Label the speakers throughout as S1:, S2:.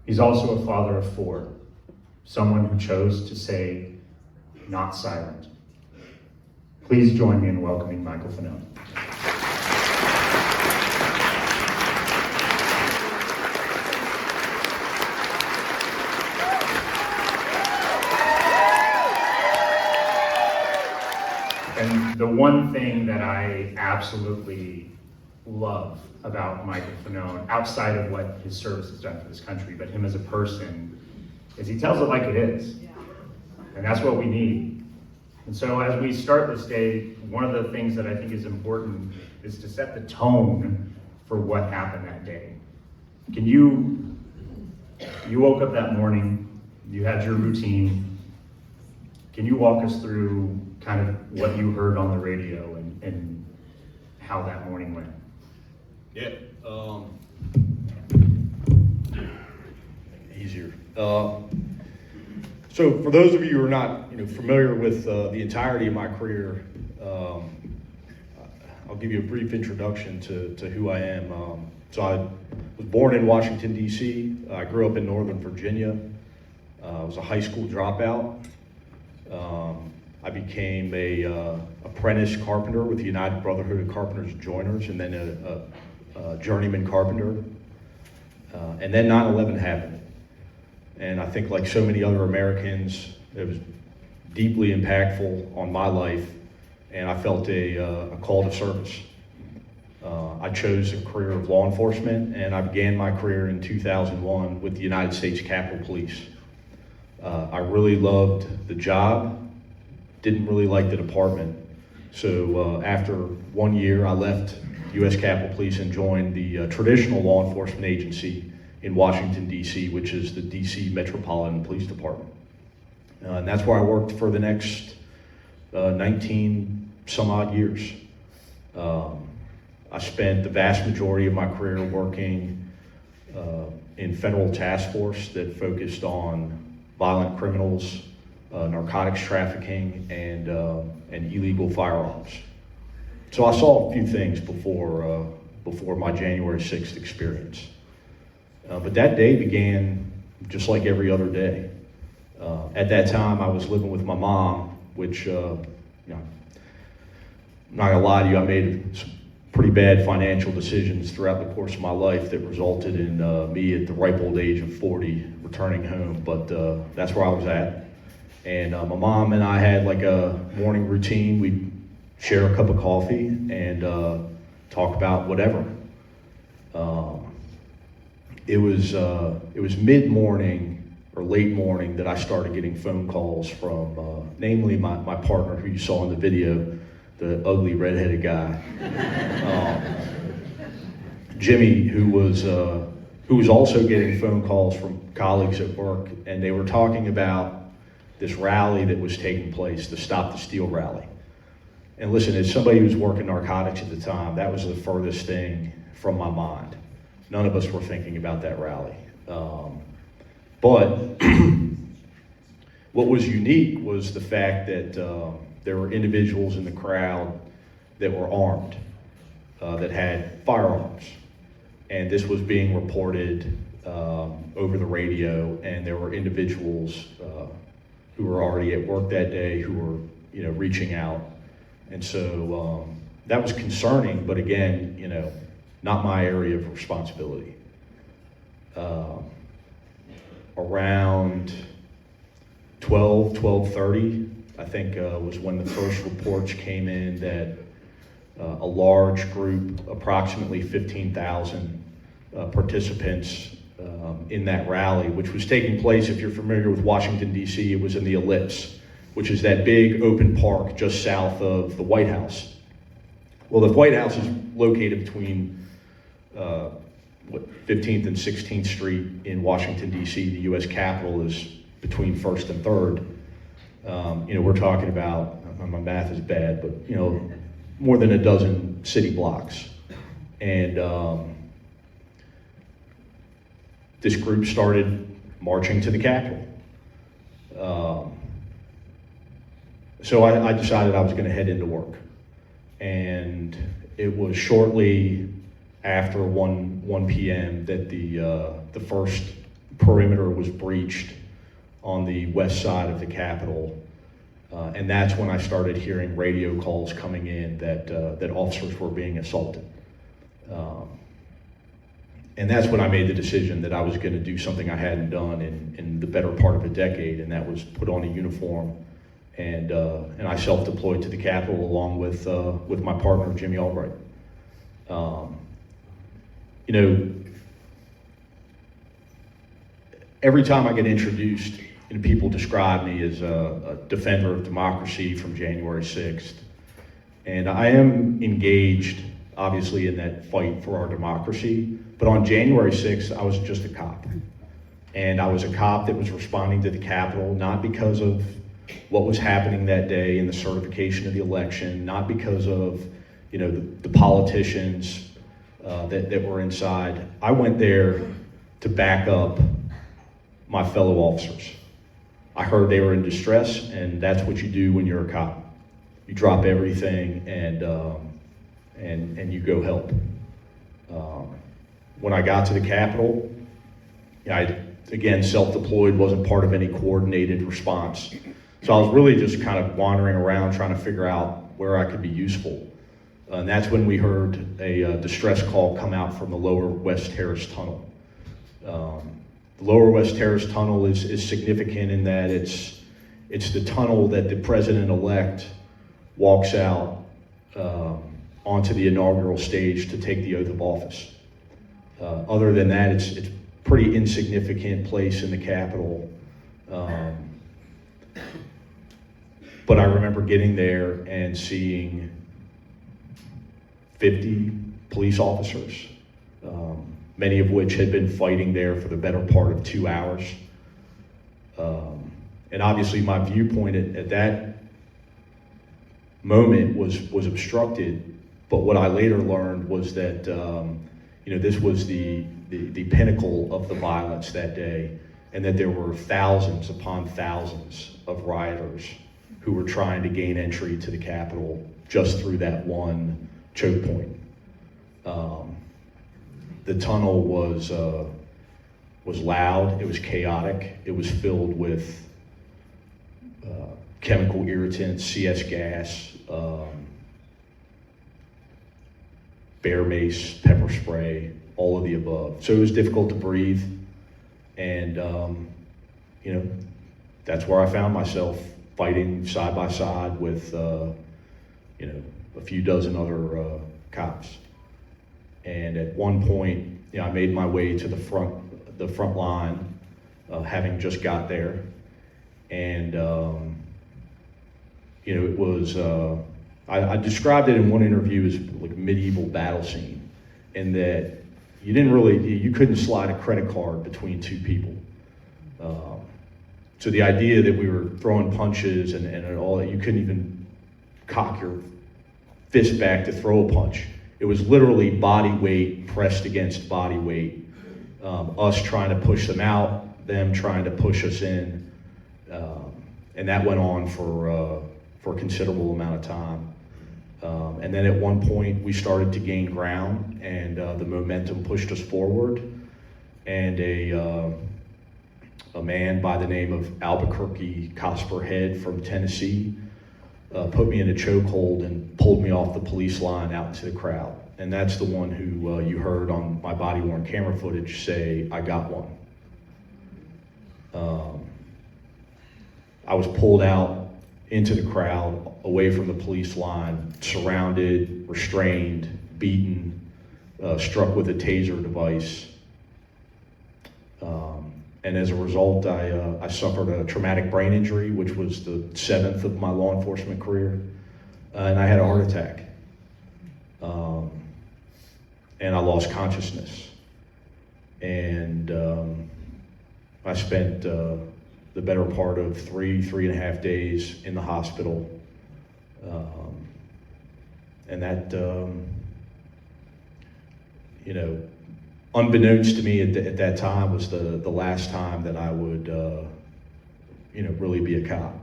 S1: He's also a father of four, someone who chose to say, not silent. Please join me in welcoming Michael Fanone. And the one thing that I absolutely love about Michael Fanone, outside of what his service has done for this country, but him as a person, is he tells it like it is. And that's what we need. And so as we start this day, one of the things that I think is important is to set the tone for what happened that day. You woke up that morning, you had your routine. Can you walk us through kind of what you heard on the radio and how that morning went?
S2: Yeah, easier. So for those of you who are not familiar with the entirety of my career, I'll give you a brief introduction to who I am. So I was born in Washington, D.C. I grew up in Northern Virginia. I was a high school dropout. I became a apprentice carpenter with the United Brotherhood of Carpenters and Joiners, and then a journeyman carpenter. And then 9/11 happened. And I think like so many other Americans, it was deeply impactful on my life, and I felt a call to service. I chose a career of law enforcement, and I began my career in 2001 with the United States Capitol Police. I really loved the job, didn't really like the department. So after 1 year, I left U.S. Capitol Police and joined the traditional law enforcement agency in Washington, D.C., which is the D.C. Metropolitan Police Department. And that's where I worked for the next 19 some odd years. I spent the vast majority of my career working in federal task force that focused on violent criminals, narcotics trafficking, and illegal firearms. So I saw a few things before my January 6th experience. But that day began just like every other day. At that time, I was living with my mom, which, I'm not gonna lie to you, I made some pretty bad financial decisions throughout the course of my life that resulted in me at the ripe old age of 40 returning home, but that's where I was at. And my mom and I had like a morning routine. We'd share a cup of coffee and talk about whatever. It was mid-morning or late morning that I started getting phone calls from, namely my partner who you saw in the video, the ugly redheaded guy, Jimmy, who was also getting phone calls from colleagues at work, and they were talking about this rally that was taking place, the Stop the Steal rally. And listen, as somebody who was working narcotics at the time, that was the furthest thing from my mind. None of us were thinking about that rally. But what was unique was the fact that there were individuals in the crowd that were armed, that had firearms. And this was being reported over the radio, and there were individuals who were already at work that day who were reaching out. And so that was concerning, but again, not my area of responsibility. Around 12:30, I think was when the first reports came in that a large group, approximately 15,000 participants in that rally, which was taking place, if you're familiar with Washington, D.C., it was in the Ellipse, which is that big open park just south of the White House. Well, the White House is located between 15th and 16th Street in Washington, D.C. The U.S. Capitol is between 1st and 3rd. We're talking about, my math is bad, but more than a dozen city blocks. And this group started marching to the Capitol. So I decided I was going to head into work. And it was shortly after 1 p.m. that the first perimeter was breached on the west side of the Capitol. And that's when I started hearing radio calls coming in that officers were being assaulted. And that's when I made the decision that I was going to do something I hadn't done in the better part of a decade, and that was put on a uniform. And I self-deployed to the Capitol along with my partner, Jimmy Albright. You know, every time I get introduced, and people describe me as a defender of democracy from January 6th. And I am engaged, obviously, in that fight for our democracy. But on January 6th, I was just a cop. And I was a cop that was responding to the Capitol, not because of what was happening that day in the certification of the election, not because of, you know, the politicians that were inside. I went there to back up my fellow officers. I heard they were in distress, and that's what you do when you're a cop. You drop everything and you go help. When I got to the Capitol, I, again, self-deployed, wasn't part of any coordinated response. So I was really just kind of wandering around trying to figure out where I could be useful. And that's when we heard a distress call come out from the Lower West Terrace Tunnel. The Lower West Terrace Tunnel is significant in that it's the tunnel that the president-elect walks out onto the inaugural stage to take the oath of office. Other than that, it's a pretty insignificant place in the Capitol. But I remember getting there and seeing 50 police officers, many of which had been fighting there for the better part of 2 hours. And obviously my viewpoint at that moment was obstructed, but what I later learned was that you know, this was the pinnacle of the violence that day, and that there were thousands upon thousands of rioters who were trying to gain entry to the Capitol just through that one choke point. The tunnel was loud, it was chaotic, it was filled with chemical irritants, CS gas, bear mace, pepper spray, all of the above. So it was difficult to breathe, and you know, that's where I found myself fighting side by side with you know, a few dozen other cops. And at one point, you know, I made my way to the front line, having just got there, and you know, it was. I described it in one interview as like a medieval battle scene, in that you couldn't slide a credit card between two people. So the idea that we were throwing punches and all that, you couldn't even cock your fist back to throw a punch. It was literally body weight pressed against body weight, us trying to push them out, them trying to push us in, and that went on for a considerable amount of time. And then at one point we started to gain ground, and the momentum pushed us forward, and a man by the name of Albuquerque Cosper Head from Tennessee put me in a chokehold and pulled me off the police line out into the crowd. And that's the one who you heard on my body-worn camera footage say, "I got one." I was pulled out into the crowd, away from the police line, surrounded, restrained, beaten, struck with a taser device. And as a result, I suffered a traumatic brain injury, which was the 7th of my law enforcement career, and I had a heart attack. And I lost consciousness. And I spent the better part of three and a half days in the hospital. And that, you know, unbeknownst to me at that time, was the last time that I would, you know, really be a cop.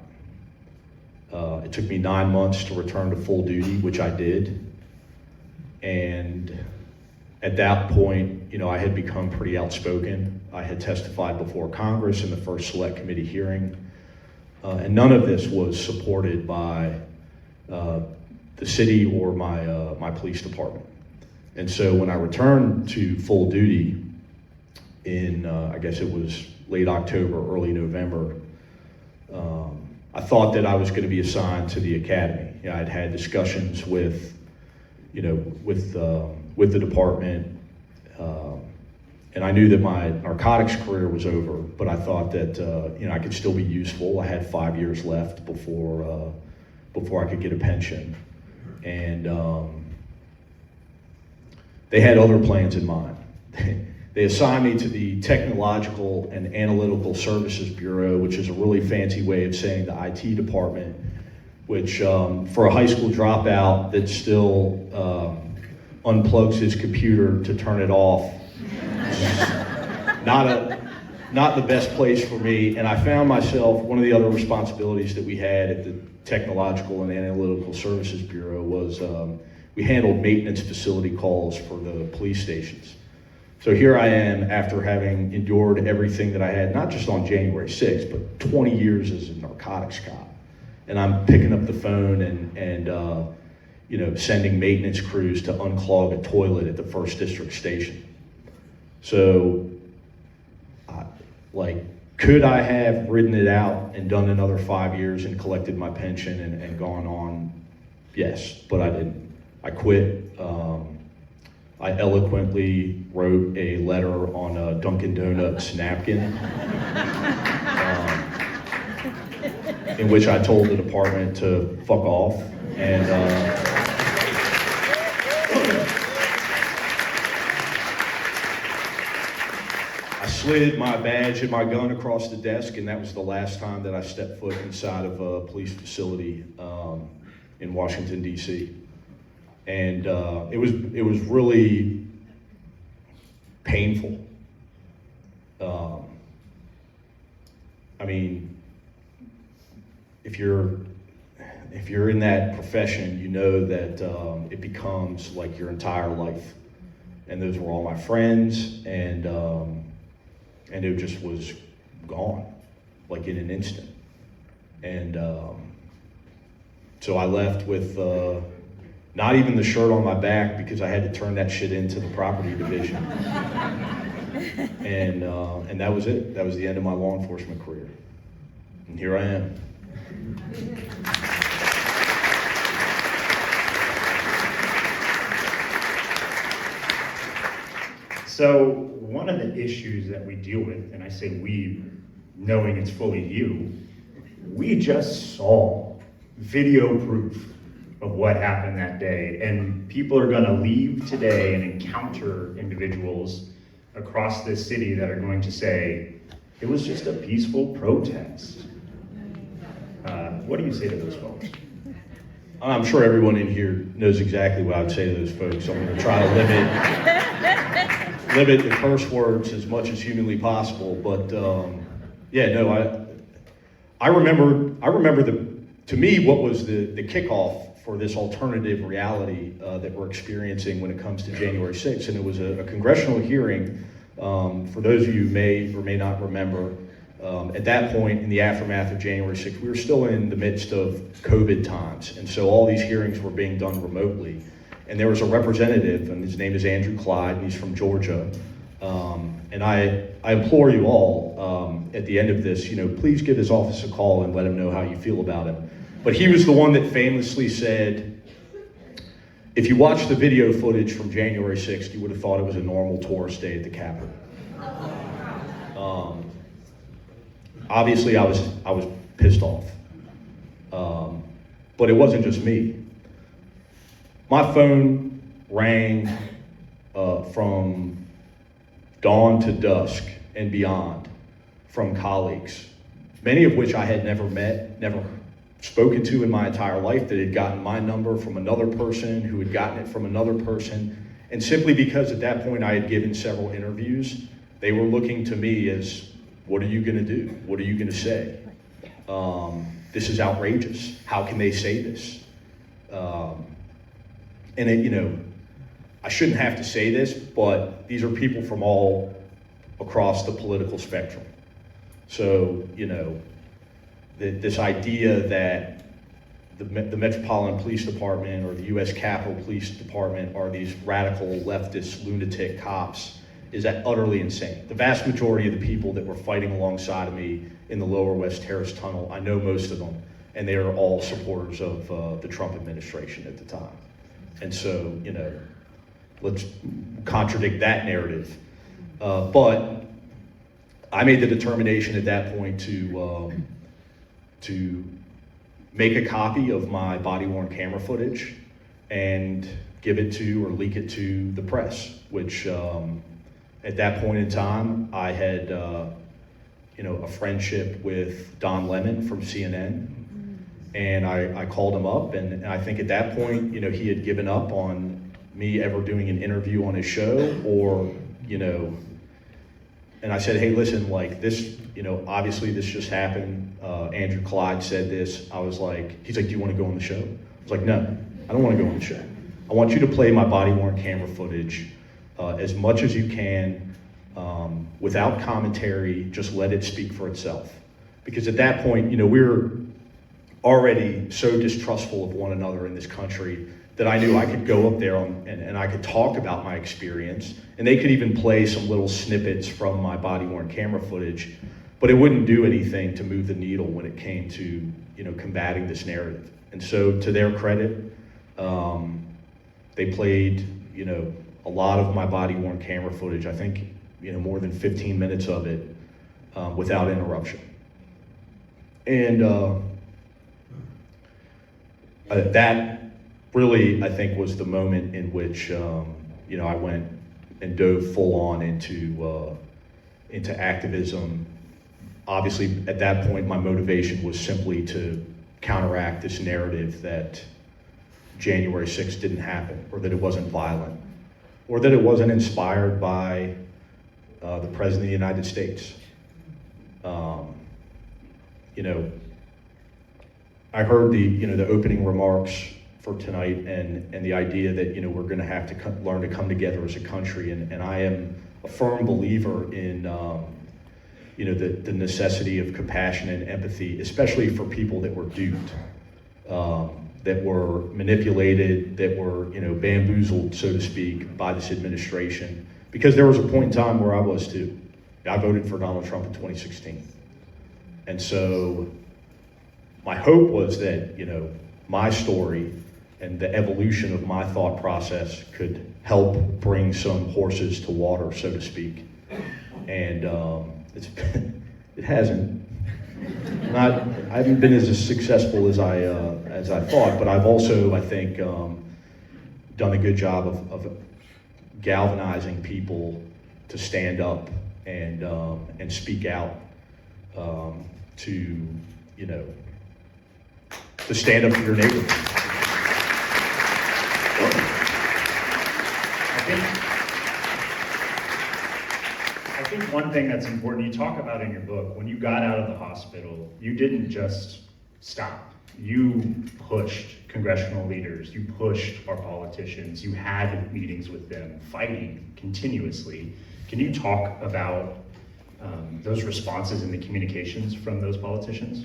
S2: It took me 9 months to return to full duty, which I did. And At that point, I had become pretty outspoken. I had testified before Congress in the first Select Committee hearing, and none of this was supported by the city or my police department. And so when I returned to full duty in, I guess it was late October, early November, I thought that I was going to be assigned to the academy. I'd had discussions with the department, and I knew that my narcotics career was over, but I thought that I could still be useful. I had 5 years left before I could get a pension, and they had other plans in mind. They assigned me to the Technological and Analytical Services Bureau, which is a really fancy way of saying the IT department, which for a high school dropout that still unplugs his computer to turn it off, not the best place for me. And I found myself, one of the other responsibilities that we had at the Technological and Analytical Services Bureau was we handled maintenance facility calls for the police stations. So here I am, after having endured everything that I had, not just on January 6th, but 20 years as a narcotics cop. And I'm picking up the phone and sending maintenance crews to unclog a toilet at the 1st District station. So, could I have ridden it out and done another 5 years and collected my pension and gone on? Yes, but I didn't. I quit. I eloquently wrote a letter on a Dunkin' Donuts napkin in which I told the department to fuck off. And I slid my badge and my gun across the desk, and that was the last time that I stepped foot inside of a police facility in Washington, D.C. And it was really painful. I mean, if you're in that profession, you know that it becomes like your entire life. And those were all my friends, and it just was gone, like in an instant. And so I left with not even the shirt on my back, because I had to turn that shit into the property division. And that was it. That was the end of my law enforcement career. And here I am.
S1: So one of the issues that we deal with, and I say we, knowing it's fully you, we just saw video proof of what happened that day, and people are going to leave today and encounter individuals across this city that are going to say, it was just a peaceful protest. What do you say to those folks?
S2: I'm sure everyone in here knows exactly what I would say to those folks. I'm going to try to limit the curse words as much as humanly possible. But I remember to me, what was the kickoff for this alternative reality that we're experiencing when it comes to January 6th. And it was a congressional hearing, for those of you who may or may not remember. At that point, in the aftermath of January 6th, we were still in the midst of COVID times. And so all these hearings were being done remotely. And there was a representative, and his name is Andrew Clyde, and he's from Georgia. And I implore you all, at the end of this, please give his office a call and let him know how you feel about him. But he was the one that famously said, if you watch the video footage from January 6th, you would have thought it was a normal tourist day at the Capitol. Obviously, I was pissed off. But it wasn't just me. My phone rang from dawn to dusk and beyond from colleagues, many of which I had never met, never spoken to in my entire life, that had gotten my number from another person who had gotten it from another person. And simply because at that point I had given several interviews, they were looking to me as, what are you going to do? What are you going to say? This is outrageous. How can they say this? And I shouldn't have to say this, but these are people from all across the political spectrum. So, you know, this idea that the Metropolitan Police Department or the U.S. Capitol Police Department are these radical leftist lunatic cops is utterly insane. The vast majority of the people that were fighting alongside of me in the Lower West Terrace Tunnel, I know most of them, and they are all supporters of the Trump administration at the time. And so, you know, let's contradict that narrative. But I made the determination at that point to make a copy of my body-worn camera footage and give it to or leak it to the press, which at that point in time, I had you know, a friendship with Don Lemon from CNN, and I called him up, and I think at that point, you know, he had given up on me ever doing an interview on his show, or, you know, and I said, hey, listen, like this, you know, obviously this just happened. Andrew Clyde said this. I was like, he's like, do you want to go on the show? I was like, no, I don't want to go on the show. I want you to play my body-worn camera footage as much as you can, without commentary, just let it speak for itself. Because at that point, you know, we're already so distrustful of one another in this country that I knew I could go up there and I could talk about my experience, and they could even play some little snippets from my body-worn camera footage, but it wouldn't do anything to move the needle when it came to, you know, combating this narrative. And so, to their credit, they played, you know, a lot of my body-worn camera footage. I think, you know, more than 15 minutes of it without interruption. And that really, I think, was the moment in which, you know, I went and dove full on into activism. Obviously, at that point, my motivation was simply to counteract this narrative that January 6th didn't happen, or that it wasn't violent, or that it wasn't inspired by the President of the United States. You know, I heard the opening remarks for tonight, and the idea that, you know, we're going to have to learn to come together as a country, and I am a firm believer in you know, the necessity of compassion and empathy, especially for people that were duped, that were manipulated, that were, you know, bamboozled, so to speak, by this administration. Because there was a point in time where I was too. I voted for Donald Trump in 2016, and so my hope was that, you know, my story and the evolution of my thought process could help bring some horses to water, so to speak. And it hasn't. I haven't been as successful as I thought, but I've also, I think, done a good job of galvanizing people to stand up and speak out, to, you know, to stand up for your neighbor.
S1: I think one thing that's important, you talk about in your book, when you got out of the hospital, you didn't just stop. You pushed congressional leaders, you pushed our politicians, you had meetings with them, fighting continuously. Can you talk about those responses and the communications from those politicians?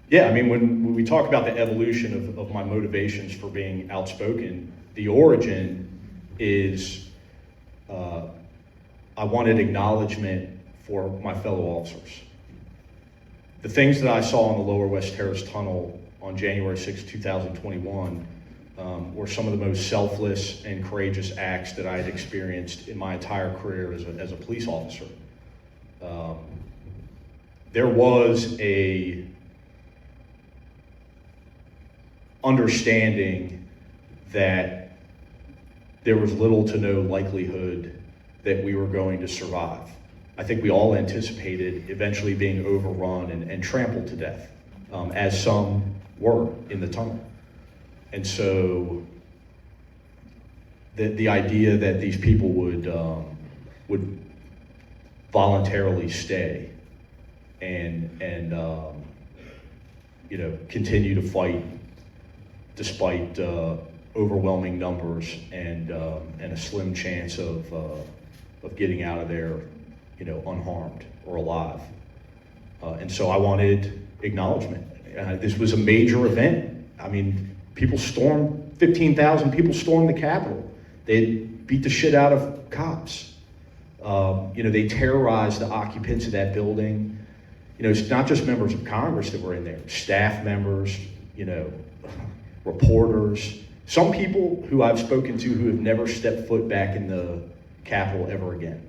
S2: Yeah, I mean, when we talk about the evolution of my motivations for being outspoken, the origin is I wanted acknowledgement for my fellow officers. The things that I saw in the Lower West Terrace Tunnel on January 6, 2021 were some of the most selfless and courageous acts that I had experienced in my entire career as a police officer. There was a understanding that there was little to no likelihood that we were going to survive. I think we all anticipated eventually being overrun and trampled to death, as some were in the tunnel. And so the idea that these people would voluntarily stay and you know, continue to fight despite overwhelming numbers and a slim chance of getting out of there, unharmed or alive. And so I wanted acknowledgement. This was a major event. I mean, 15,000 people stormed the Capitol. They beat the shit out of cops. They terrorized the occupants of that building. It's not just members of Congress that were in there, staff members, reporters, some people who I've spoken to who have never stepped foot back in the Capitol ever again.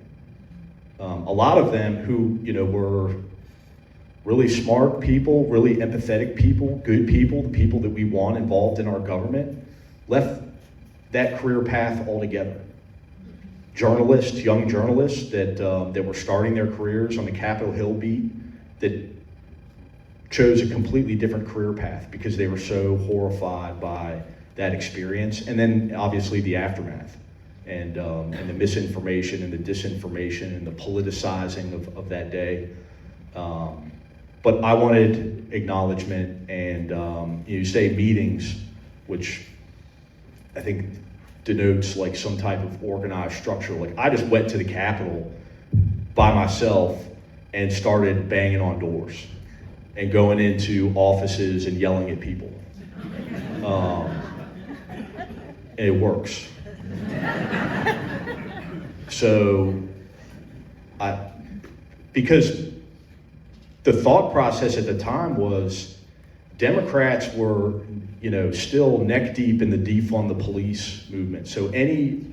S2: A lot of them who, were really smart people, really empathetic people, good people, the people that we want involved in our government, left that career path altogether. Journalists, young journalists that were starting their careers on the Capitol Hill beat, that chose a completely different career path because they were so horrified by that experience. And then obviously the aftermath and the misinformation and the disinformation and the politicizing of that day. But I wanted acknowledgement and you say meetings, which I think denotes like some type of organized structure. Like I just went to the Capitol by myself and started banging on doors and going into offices and yelling at people. And it works. So because the thought process at the time was Democrats were, still neck deep in the defund the police movement. So any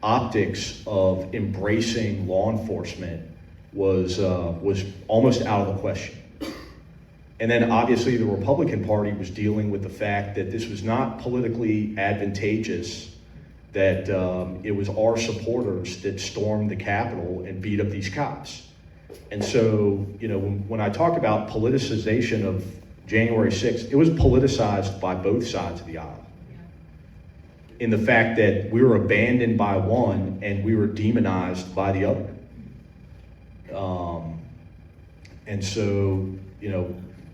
S2: optics of embracing law enforcement was almost out of the question. And then obviously the Republican Party was dealing with the fact that this was not politically advantageous, that it was our supporters that stormed the Capitol and beat up these cops. And so, when I talk about politicization of January 6th, it was politicized by both sides of the aisle. In the fact that we were abandoned by one and we were demonized by the other. And so,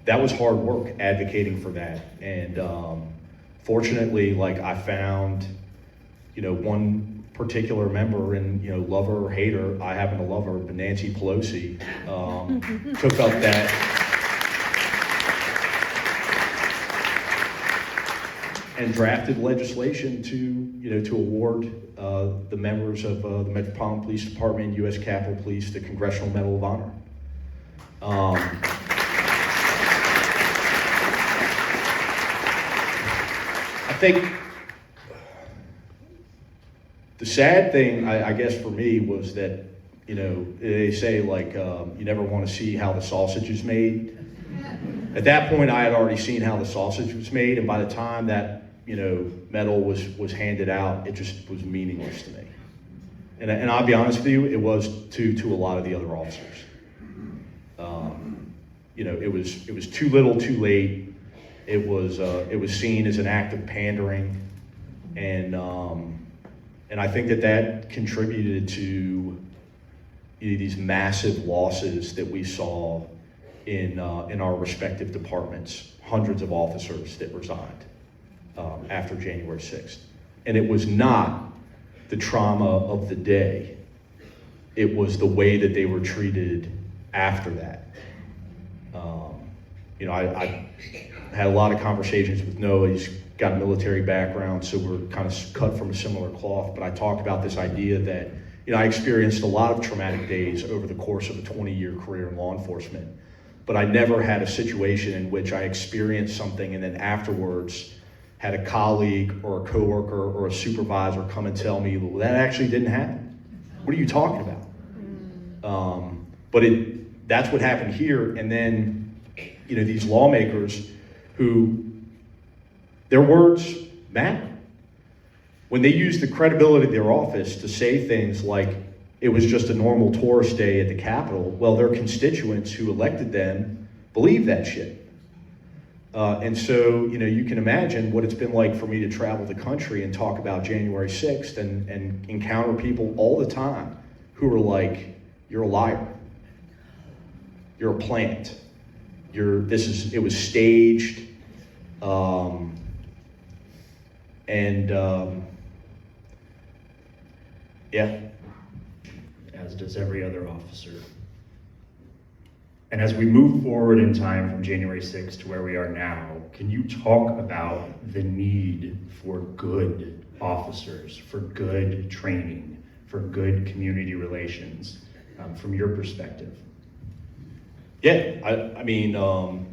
S2: that was hard work advocating for that. And fortunately, I found, one particular member, and lover or hater, I happen to love her, but Nancy Pelosi took up that. And drafted legislation to award the members of the Metropolitan Police Department and U.S. Capitol Police the Congressional Medal of Honor. I think the sad thing, I guess, for me was that, they say you never want to see how the sausage is made. At that point, I had already seen how the sausage was made, and by the time that, medal was handed out, it just was meaningless to me. And I'll be honest with you, it was to a lot of the other officers. It was too little, too late. It was seen as an act of pandering, and I think that contributed to these massive losses that we saw in our respective departments. Hundreds of officers that resigned after January 6th, and it was not the trauma of the day. It was the way that they were treated after that. I had a lot of conversations with Noah. He's got a military background, so we're kind of cut from a similar cloth, but I talked about this idea that, I experienced a lot of traumatic days over the course of a 20-year career in law enforcement, but I never had a situation in which I experienced something and then afterwards had a colleague or a coworker or a supervisor come and tell me, well, that actually didn't happen. What are you talking about? But that's what happened here. And then, these lawmakers who, their words matter. When they use the credibility of their office to say things like it was just a normal tourist day at the Capitol, well, their constituents who elected them believe that shit. And so, you can imagine what it's been like for me to travel the country and talk about January 6th and encounter people all the time who are like, you're a liar. You're a plant. It was staged. And yeah,
S1: as does every other officer. And as we move forward in time from January 6th to where we are now, can you talk about the need for good officers, for good training, for good community relations, from your perspective?
S2: yeah. I mean,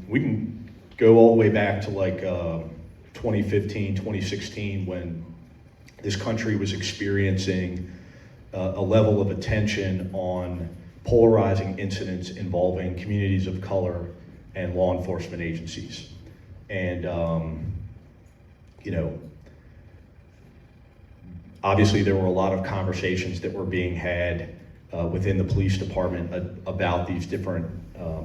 S2: we can go all the way back to like 2015, 2016, when this country was experiencing a level of attention on polarizing incidents involving communities of color and law enforcement agencies. And, you know, obviously there were a lot of conversations that were being had within the police department about these different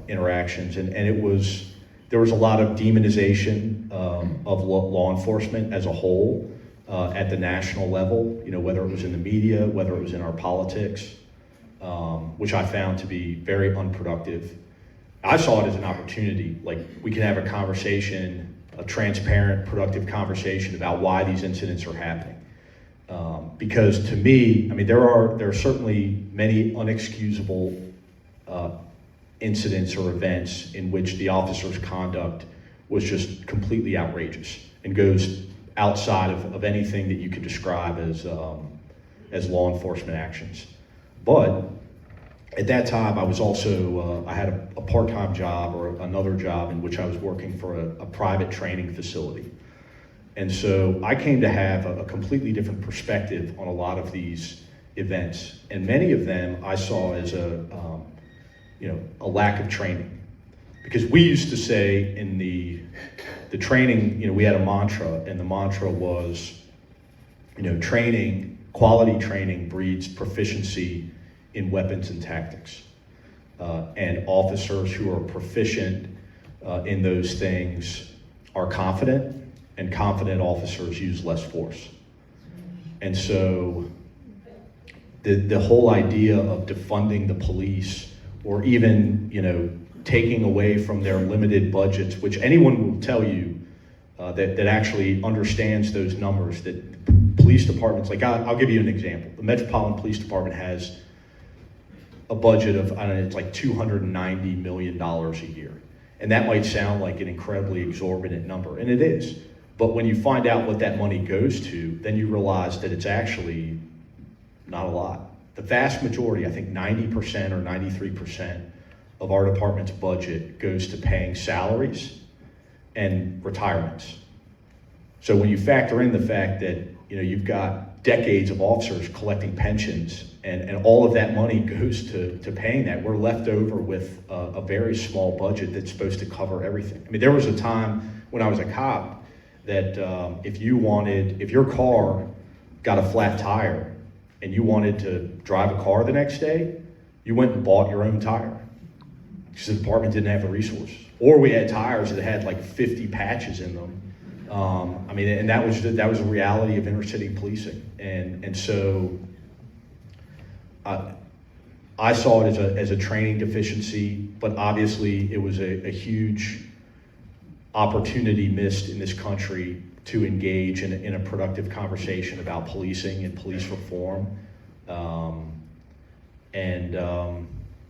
S2: interactions. And there was a lot of demonization of law enforcement as a whole at the national level, you know, whether it was in the media, whether it was in our politics, which I found to be very unproductive. I saw it as an opportunity. Like, we can have a conversation, a transparent, productive conversation about why these incidents are happening. Because to me, I mean, there are certainly many unexcusable incidents or events in which the officer's conduct was just completely outrageous and goes outside of anything that you could describe as law enforcement actions. But at that time, I was also, I had a part-time job or another job in which I was working for a private training facility. And so I came to have a completely different perspective on a lot of these events. And many of them I saw as a lack of training. Because we used to say in the training, you know, we had a mantra, and the mantra was, you know, quality training breeds proficiency in weapons and tactics. And officers who are proficient in those things are confident, and confident officers use less force. And so the whole idea of defunding the police, or even, you know, taking away from their limited budgets, which anyone will tell you that actually understands those numbers, that police departments, like I'll give you an example. The Metropolitan Police Department has a budget of, I don't know, it's like $290 million a year. And that might sound like an incredibly exorbitant number, and it is. But when you find out what that money goes to, then you realize that it's actually not a lot. The vast majority, I think 90% or 93% of our department's budget goes to paying salaries and retirements. So when you factor in the fact that, you know, you've got decades of officers collecting pensions, and all of that money goes to paying that, we're left over with a very small budget that's supposed to cover everything. I mean, there was a time when I was a cop that if your car got a flat tire and you wanted to drive a car the next day, you went and bought your own tire, because the department didn't have the resources. Or we had tires that had like 50 patches in them. I mean, and that was a reality of inner city policing. And so I saw it as a training deficiency, but obviously it was a huge opportunity missed in this country to engage in a productive conversation about policing and police reform.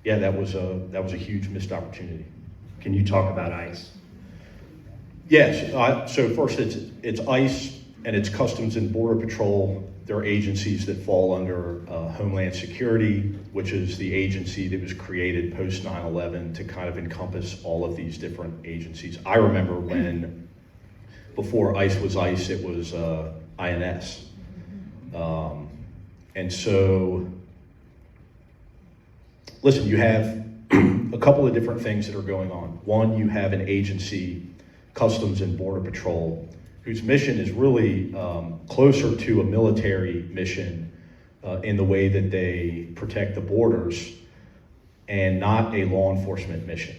S2: Yeah, that was a huge missed opportunity.
S1: Can you talk about ICE?
S2: Yes. So first, it's ICE and it's Customs and Border Patrol. They're agencies that fall under Homeland Security, which is the agency that was created post 9/11 to kind of encompass all of these different agencies. I remember when, before ICE was ICE, it was INS. And so, listen, you have a couple of different things that are going on. One, you have an agency, Customs and Border Patrol, whose mission is really closer to a military mission in the way that they protect the borders, and not a law enforcement mission.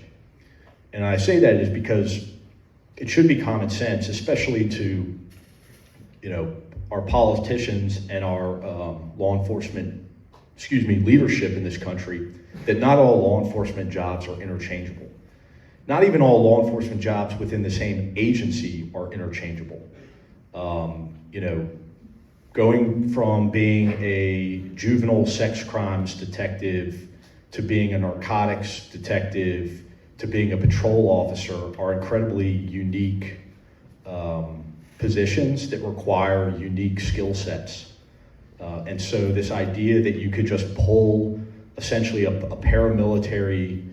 S2: And I say that is because it should be common sense, especially to, you know, our politicians and our law enforcement, leadership in this country, that not all law enforcement jobs are interchangeable. Not even all law enforcement jobs within the same agency are interchangeable. You know, going from being a juvenile sex crimes detective to being a narcotics detective to being a patrol officer are incredibly unique positions that require unique skill sets. And so this idea that you could just pull essentially a paramilitary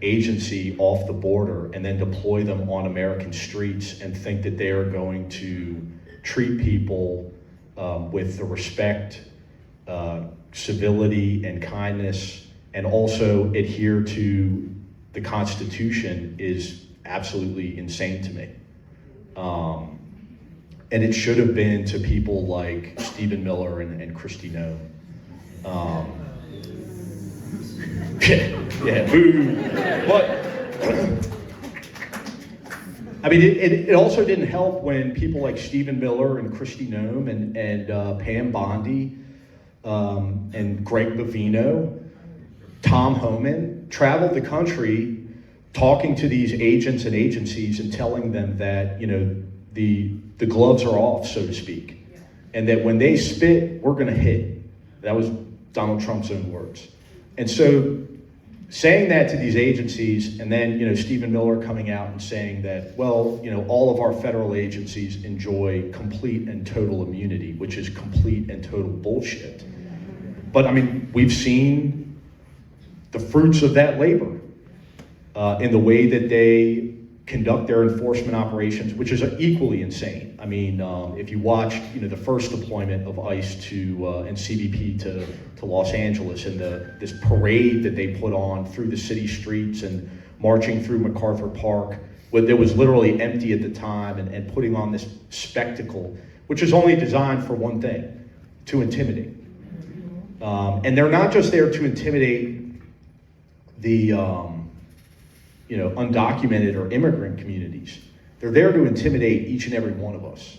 S2: agency off the border and then deploy them on American streets and think that they are going to treat people with the respect, civility, and kindness, and also adhere to the Constitution is absolutely insane to me. And it should have been to people like Stephen Miller and Kristi Noem. Yeah, boo. But I mean, it also didn't help when people like Stephen Miller and Kristi Noem and Pam Bondi and Greg Bovino, Tom Homan traveled the country talking to these agents and agencies and telling them that, you know, the gloves are off, so to speak, and that when they spit, we're going to hit. That was Donald Trump's own words. And so saying that to these agencies, and then, you know, Stephen Miller coming out and saying that, well, you know, all of our federal agencies enjoy complete and total immunity, which is complete and total bullshit. But I mean, we've seen the fruits of that labor in the way that they conduct their enforcement operations, which is equally insane. I mean, if you watched, you know, the first deployment of ICE to and CBP to Los Angeles, and this parade that they put on through the city streets and marching through MacArthur Park, that was literally empty at the time, and putting on this spectacle, which is only designed for one thing: to intimidate. And they're not just there to intimidate the you know, undocumented or immigrant communities. They're there to intimidate each and every one of us.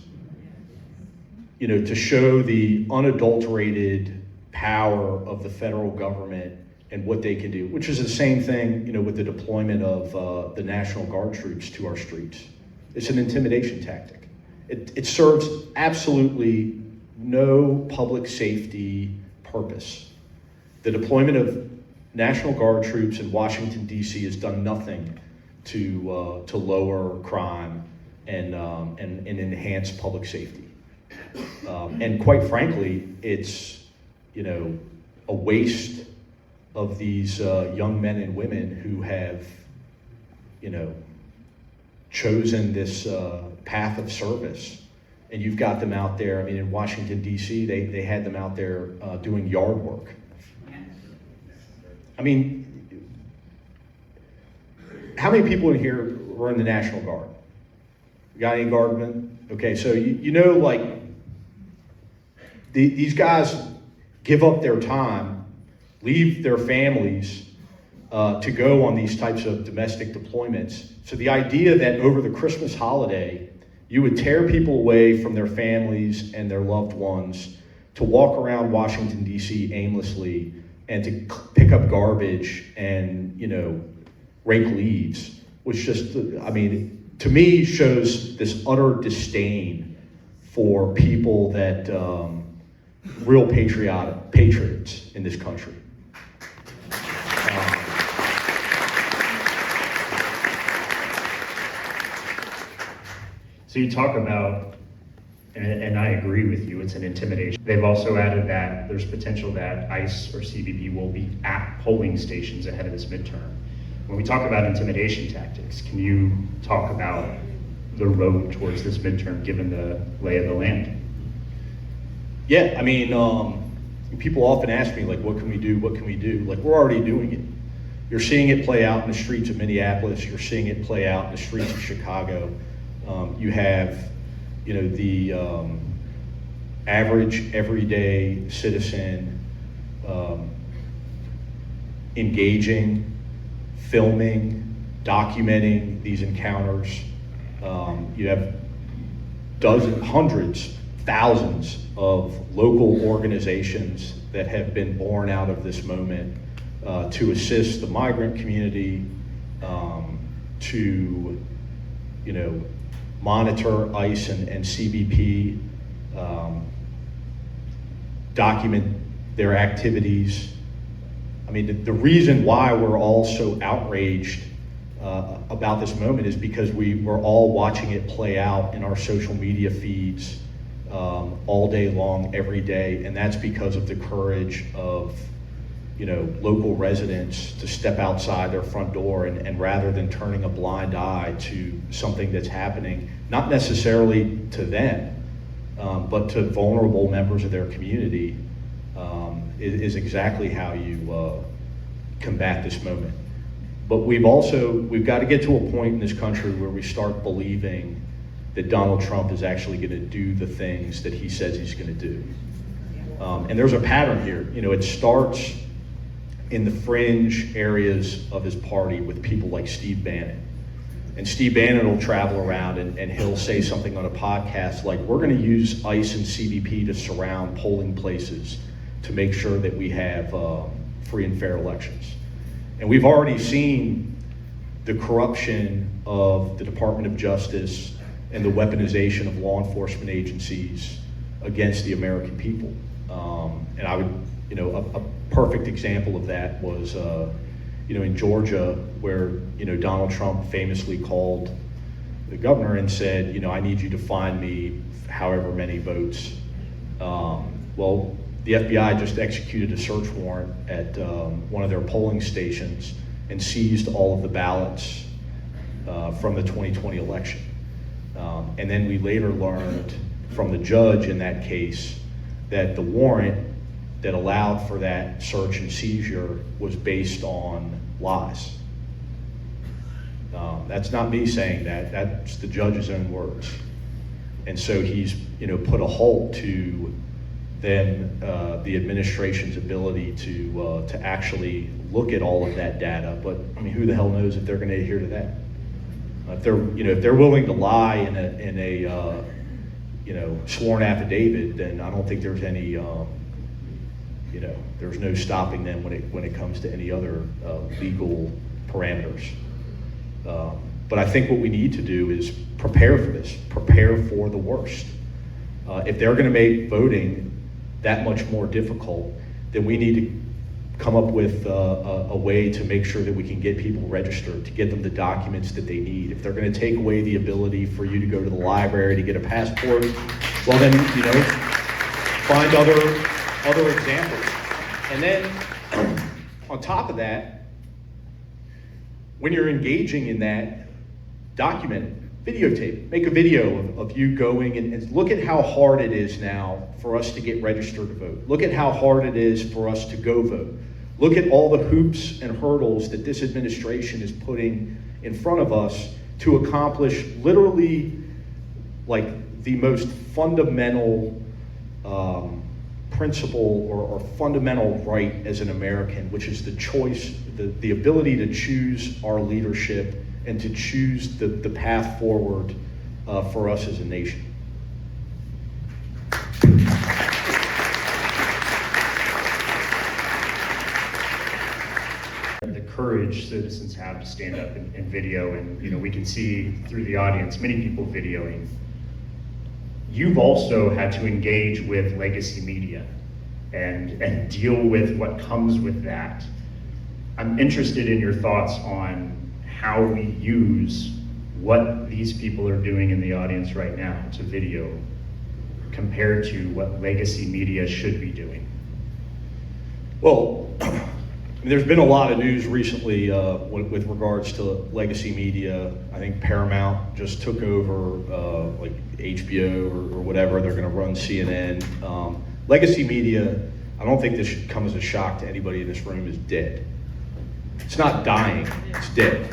S2: You know, to show the unadulterated power of the federal government and what they can do, which is the same thing, you know, with the deployment of the National Guard troops to our streets. It's an intimidation tactic. It serves absolutely no public safety purpose. The deployment of National Guard troops in Washington, D.C. has done nothing to lower crime and enhance public safety. And quite frankly, it's, you know, a waste of these young men and women who have, you know, chosen this path of service. And you've got them out there. I mean, in Washington, D.C., they had them out there doing yard work. I mean, how many people in here were in the National Guard? You got any guardmen? Okay, so you know, like, these guys give up their time, leave their families to go on these types of domestic deployments. So the idea that over the Christmas holiday, you would tear people away from their families and their loved ones to walk around Washington, D.C. aimlessly and to pick up garbage and, you know, rake leaves, which just, I mean, to me shows this utter disdain for people that, real patriots in this country.
S1: So you talk about, and I agree with you, it's an intimidation. They've also added that there's potential that ICE or CBP will be at polling stations ahead of this midterm. When we talk about intimidation tactics, can you talk about the road towards this midterm given the lay of the land?
S2: Yeah, I mean, people often ask me, like, what can we do? What can we do? Like, we're already doing it. You're seeing it play out in the streets of Minneapolis. You're seeing it play out in the streets of Chicago. You have, you know, the average, everyday citizen engaging, filming, documenting these encounters. You have dozens, hundreds, thousands of local organizations that have been born out of this moment to assist the migrant community, to, you know, monitor ICE and CBP, document their activities. I mean, the reason why we're all so outraged about this moment is because we're all watching it play out in our social media feeds all day long, every day, and that's because of the courage of local residents to step outside their front door and rather than turning a blind eye to something that's happening, not necessarily to them, but to vulnerable members of their community, is exactly how you combat this moment. But we've got to get to a point in this country where we start believing that Donald Trump is actually going to do the things that he says he's going to do. And there's a pattern here. It starts in the fringe areas of his party with people like Steve Bannon. And Steve Bannon will travel around and he'll say something on a podcast like, we're going to use ICE and CBP to surround polling places to make sure that we have free and fair elections. And we've already seen the corruption of the Department of Justice and the weaponization of law enforcement agencies against the American people. And I would, a perfect example of that was, in Georgia, where, Donald Trump famously called the governor and said, I need you to find me however many votes. Well, the FBI just executed a search warrant at one of their polling stations and seized all of the ballots from the 2020 election. And then we later learned from the judge in that case that the warrant that allowed for that search and seizure was based on lies. That's not me saying that, that's the judge's own words. And so he's put a halt to then the administration's ability to actually look at all of that data. But I mean, who the hell knows if they're going to adhere to that? If they're willing to lie in a sworn affidavit, then I don't think there's any there's no stopping them when it comes to any other legal parameters. But I think what we need to do is prepare for this, prepare for the worst. If they're going to make voting that much more difficult, then we need to come up with a way to make sure that we can get people registered, to get them the documents that they need. If they're going to take away the ability for you to go to the library to get a passport, well then, find other examples. And then on top of that, when you're engaging in that, document it, videotape it. Make a video of you going and look at how hard it is now for us to get registered to vote. Look at how hard it is for us to go vote. Look at all the hoops and hurdles that this administration is putting in front of us to accomplish literally like the most fundamental principle or fundamental right as an American, which is the choice, the ability to choose our leadership and to choose the path forward for us as a nation.
S1: The courage citizens have to stand up and video, and we can see through the audience many people videoing. You've also had to engage with legacy media and deal with what comes with that. I'm interested in your thoughts on how we use what these people are doing in the audience right now to video compared to what legacy media should be doing.
S2: Well, there's been a lot of news recently with regards to legacy media. I think Paramount just took over like HBO or whatever. They're going to run CNN. Legacy media, I don't think this should come as a shock to anybody in this room, is dead. It's not dying, it's dead.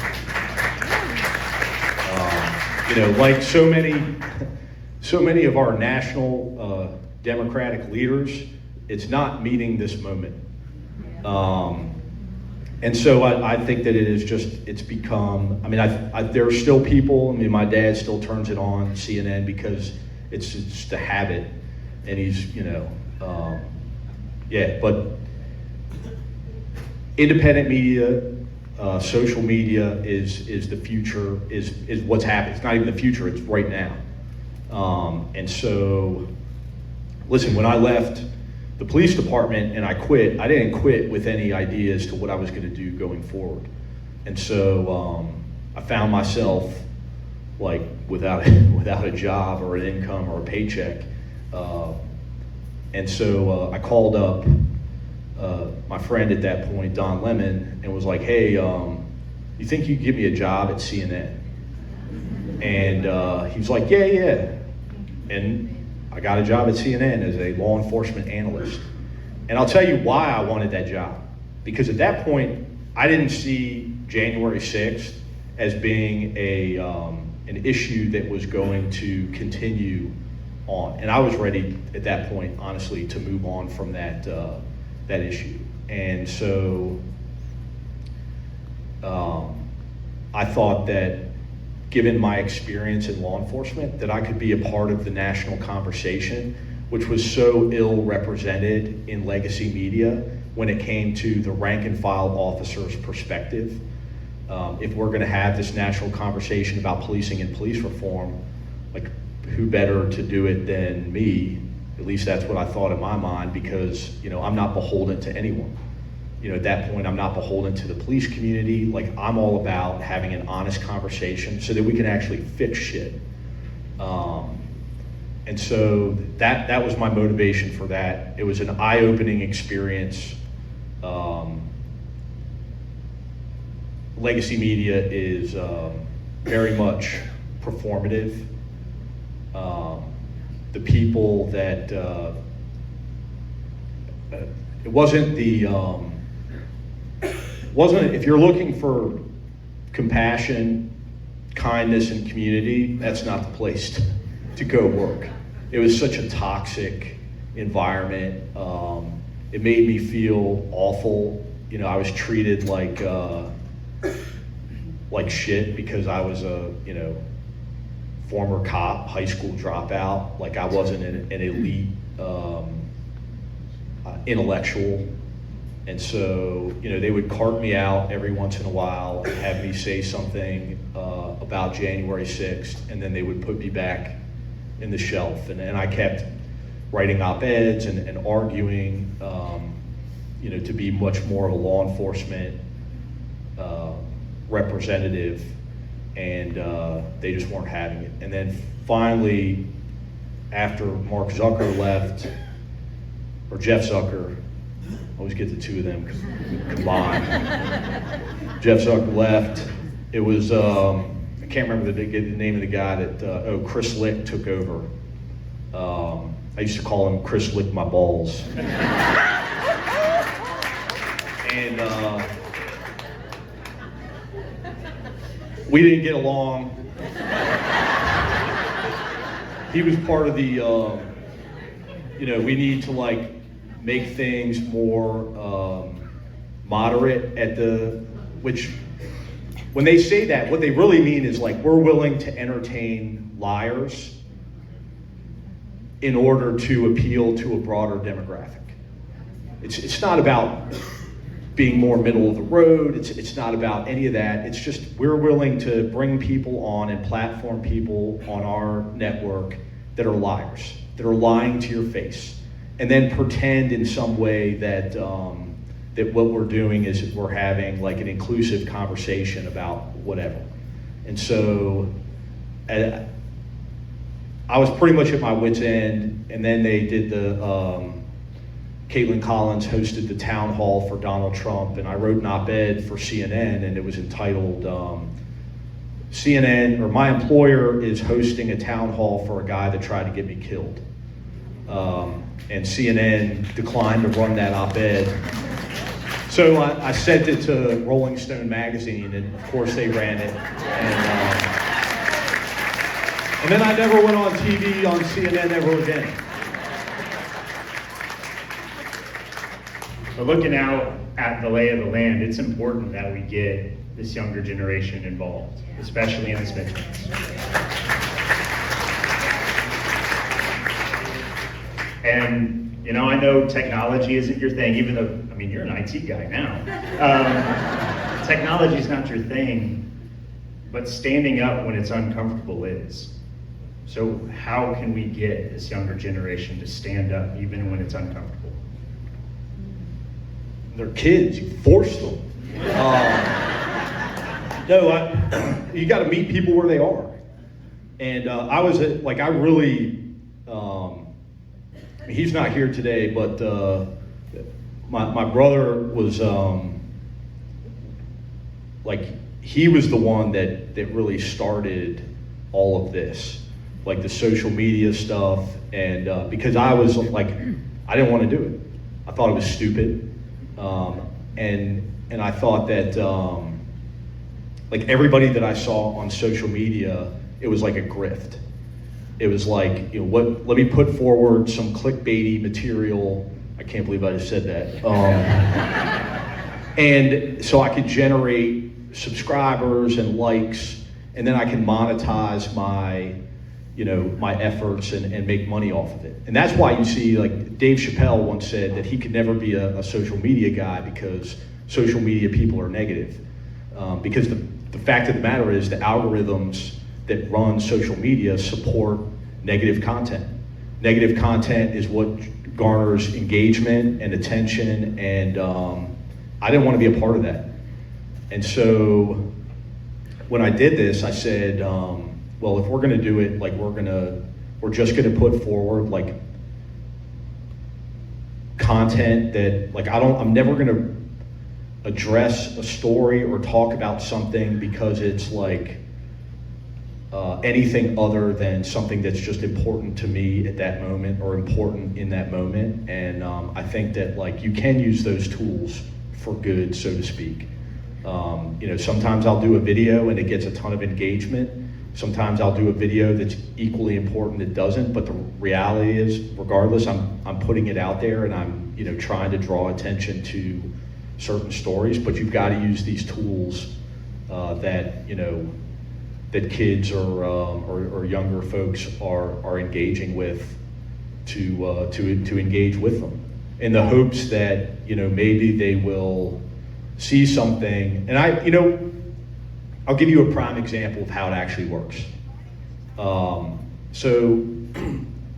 S2: Like so many of our national Democratic leaders, it's not meeting this moment. And so I think that it's become, there are still people, my dad still turns it on, CNN, because it's just a habit, and he's, but independent media, social media is the future, is what's happening. It's not even the future, it's right now. And so, listen, when I left the police department and I quit, I didn't quit with any ideas to what I was gonna do going forward. And so I found myself like without a job or an income or a paycheck. And so I called up my friend at that point, Don Lemon, and was like, hey, you think you could give me a job at CNN? And he was like, yeah. And I got a job at CNN as a law enforcement analyst. And I'll tell you why I wanted that job. Because at that point, I didn't see January 6th as being an issue that was going to continue on. And I was ready at that point, honestly, to move on from that issue. And so I thought that given my experience in law enforcement, that I could be a part of the national conversation, which was so ill represented in legacy media when it came to the rank and file officer's perspective. If we're gonna have this national conversation about policing and police reform, like who better to do it than me? At least that's what I thought in my mind, because I'm not beholden to anyone. At that point, I'm not beholden to the police community. Like, I'm all about having an honest conversation so that we can actually fix shit. And so that was my motivation for that. It was an eye-opening experience. Legacy media is very much performative. The people that, it wasn't if you're looking for compassion, kindness, and community, that's not the place to go work. It was such a toxic environment. It made me feel awful. I was treated like shit because I was a, former cop, high school dropout. Like, I wasn't an elite intellectual. And so, they would cart me out every once in a while and have me say something about January 6th, and then they would put me back in the shelf. And I kept writing op-eds and arguing, to be much more of a law enforcement representative, and they just weren't having it. And then finally, after Mark Zucker left, or Jeff Zucker, I always get the two of them combined. Jeff Zucker left. It was, I can't remember the name of the guy that, Chris Lick took over. I used to call him Chris Lick My Balls. And we didn't get along. He was part of the, we need to make things more moderate which when they say that, what they really mean is we're willing to entertain liars in order to appeal to a broader demographic. It's not about being more middle of the road. It's not about any of that. It's just we're willing to bring people on and platform people on our network that are liars, that are lying to your face, and then pretend in some way that that what we're doing is we're having an inclusive conversation about whatever. And so I was pretty much at my wit's end, and then they did Caitlin Collins hosted the town hall for Donald Trump, and I wrote an op-ed for CNN, and it was entitled, CNN, or my employer is hosting a town hall for a guy that tried to get me killed. And CNN declined to run that op-ed. So I sent it to Rolling Stone magazine, and of course they ran it. And then I never went on TV on CNN ever again.
S1: But looking out at the lay of the land, it's important that we get this younger generation involved, especially in this Midwest. And I know technology isn't your thing, even though, you're an IT guy now. technology's not your thing, but standing up when it's uncomfortable is. So how can we get this younger generation to stand up even when it's uncomfortable?
S2: They're kids, you force them. You got to meet people where they are. And I was at, like, I really, he's not here today, but my brother was, like, he was the one that really started all of this, like the social media stuff. And because I was like, I didn't want to do it. I thought it was stupid. And I thought that, like, everybody that I saw on social media, it was like a grift. It was like, you know, let me put forward some clickbaity material. I can't believe I just said that. And so I could generate subscribers and likes, and then I can monetize my, you know, my efforts and make money off of it. And that's why you see, like, Dave Chappelle once said that he could never be a social media guy because social media people are negative. Because the fact of the matter is the algorithms that run social media support negative content. Negative content is what garners engagement and attention, and I didn't want to be a part of that. And so when I did this, I said, well, if we're going to do it, like, we're just going to put forward, like, content that, like, I'm never going to address a story or talk about something because it's like anything other than something that's just important to me at that moment or important in that moment. And I think that, like, you can use those tools for good, so to speak. You know, sometimes I'll do a video and it gets a ton of engagement. Sometimes I'll do a video that's equally important that doesn't, but the reality is, regardless, I'm putting it out there and I'm, you know, trying to draw attention to certain stories. But you've got to use these tools that, you know, that kids or younger folks are engaging with to engage with them, in the hopes that, you know, maybe they will see something. And I'll give you a prime example of how it actually works. So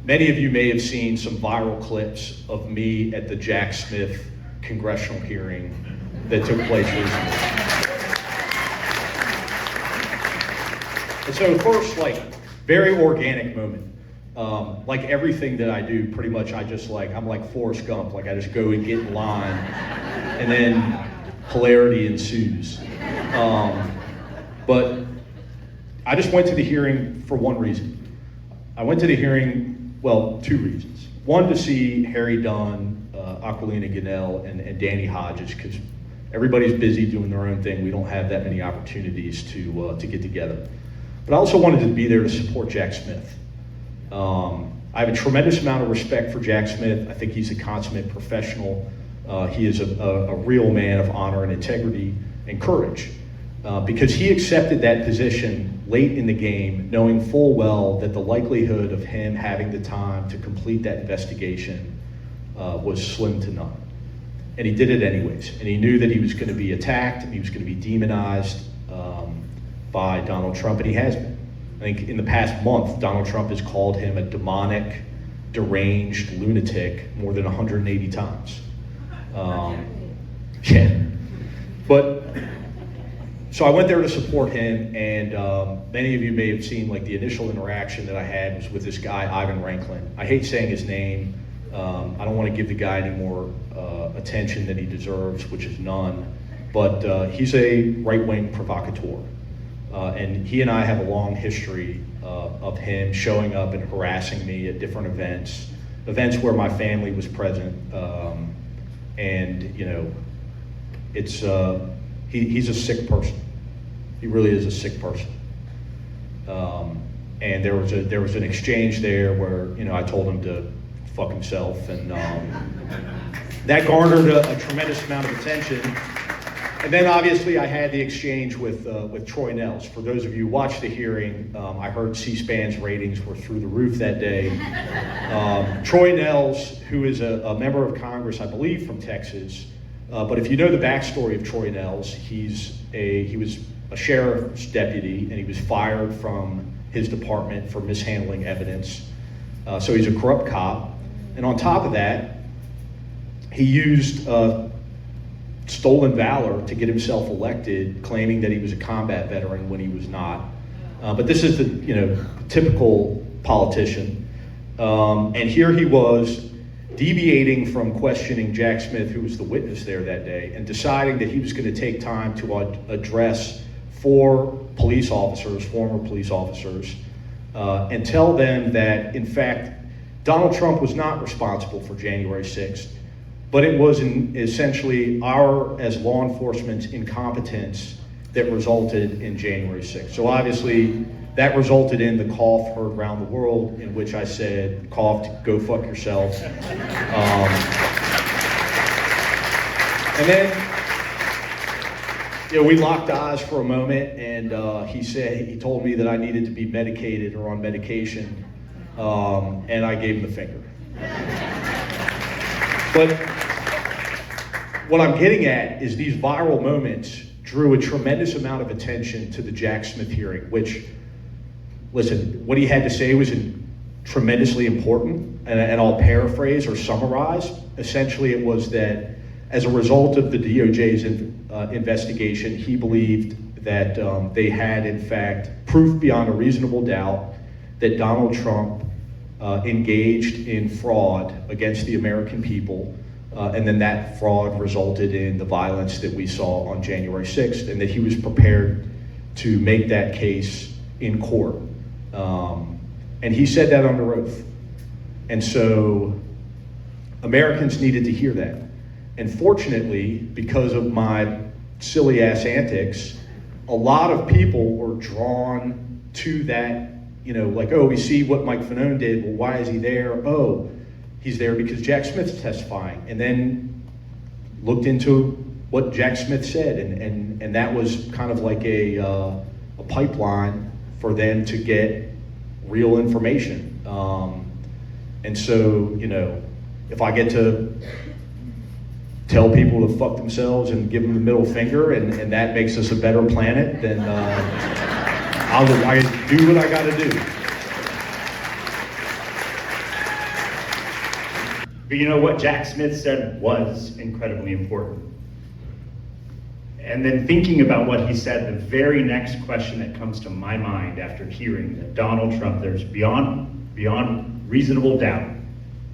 S2: many of you may have seen some viral clips of me at the Jack Smith congressional hearing that took place recently. And so first, like, very organic moment. Like everything that I do, pretty much I'm like Forrest Gump. Like, I just go and get in line, and then hilarity ensues. But I just went to the hearing for one reason. I went to the hearing, well, two reasons. One, to see Harry Dunn, Aquilina Gunnell, and Danny Hodges, because everybody's busy doing their own thing. We don't have that many opportunities to get together. But I also wanted to be there to support Jack Smith. I have a tremendous amount of respect for Jack Smith. I think he's a consummate professional. He is a real man of honor and integrity and courage. Because he accepted that position late in the game, knowing full well that the likelihood of him having the time to complete that investigation was slim to none. And he did it anyways. And he knew that he was going to be attacked and he was going to be demonized by Donald Trump, and he has been. I think in the past month, Donald Trump has called him a demonic, deranged lunatic more than 180 times. Yeah. But so I went there to support him, and many of you may have seen, like, the initial interaction that I had was with this guy, Ivan Ranklin. I hate saying his name. I don't want to give the guy any more attention than he deserves, which is none. But he's a right-wing provocateur. And he and I have a long history of him showing up and harassing me at different events where my family was present. And, you know, it's he's a sick person. He really is a sick person. And there was an exchange there where, you know, I told him to fuck himself, and that garnered a tremendous amount of attention. And then obviously I had the exchange with Troy Nehls. For those of you who watched the hearing, I heard C-SPAN's ratings were through the roof that day. Troy Nehls, who is a member of Congress, I believe from Texas, But if you know the backstory of Troy Nels, he was a sheriff's deputy, and he was fired from his department for mishandling evidence. So he's a corrupt cop. And on top of that, he used stolen valor to get himself elected, claiming that he was a combat veteran when he was not. But this is the typical politician. And here he was deviating from questioning Jack Smith, who was the witness there that day, and deciding that he was going to take time to address four police officers, former police officers, and tell them that, in fact, Donald Trump was not responsible for January 6th, but it was essentially our, as law enforcement's, incompetence that resulted in January 6th. So obviously, that resulted in the cough heard around the world, in which I said, coughed, go fuck yourself. And then, we locked eyes for a moment, and he told me that I needed to be medicated or on medication, and I gave him the finger. But what I'm getting at is these viral moments drew a tremendous amount of attention to the Jack Smith hearing, which, listen, what he had to say was tremendously important, and I'll paraphrase or summarize. Essentially, it was that as a result of the DOJ's investigation, he believed that they had, in fact, proof beyond a reasonable doubt that Donald Trump engaged in fraud against the American people, and then that fraud resulted in the violence that we saw on January 6th, and that he was prepared to make that case in court. And he said that under oath. And so Americans needed to hear that. And fortunately, because of my silly ass antics, a lot of people were drawn to that, like, oh, we see what Mike Fanone did, well, why is he there? Oh, he's there because Jack Smith's testifying. And then looked into what Jack Smith said, and that was kind of like a pipeline for them to get real information. And so, if I get to tell people to fuck themselves and give them the middle finger, and that makes us a better planet, then I do what I gotta do.
S1: But what Jack Smith said was incredibly important. And then thinking about what he said, the very next question that comes to my mind after hearing that Donald Trump, there's beyond reasonable doubt,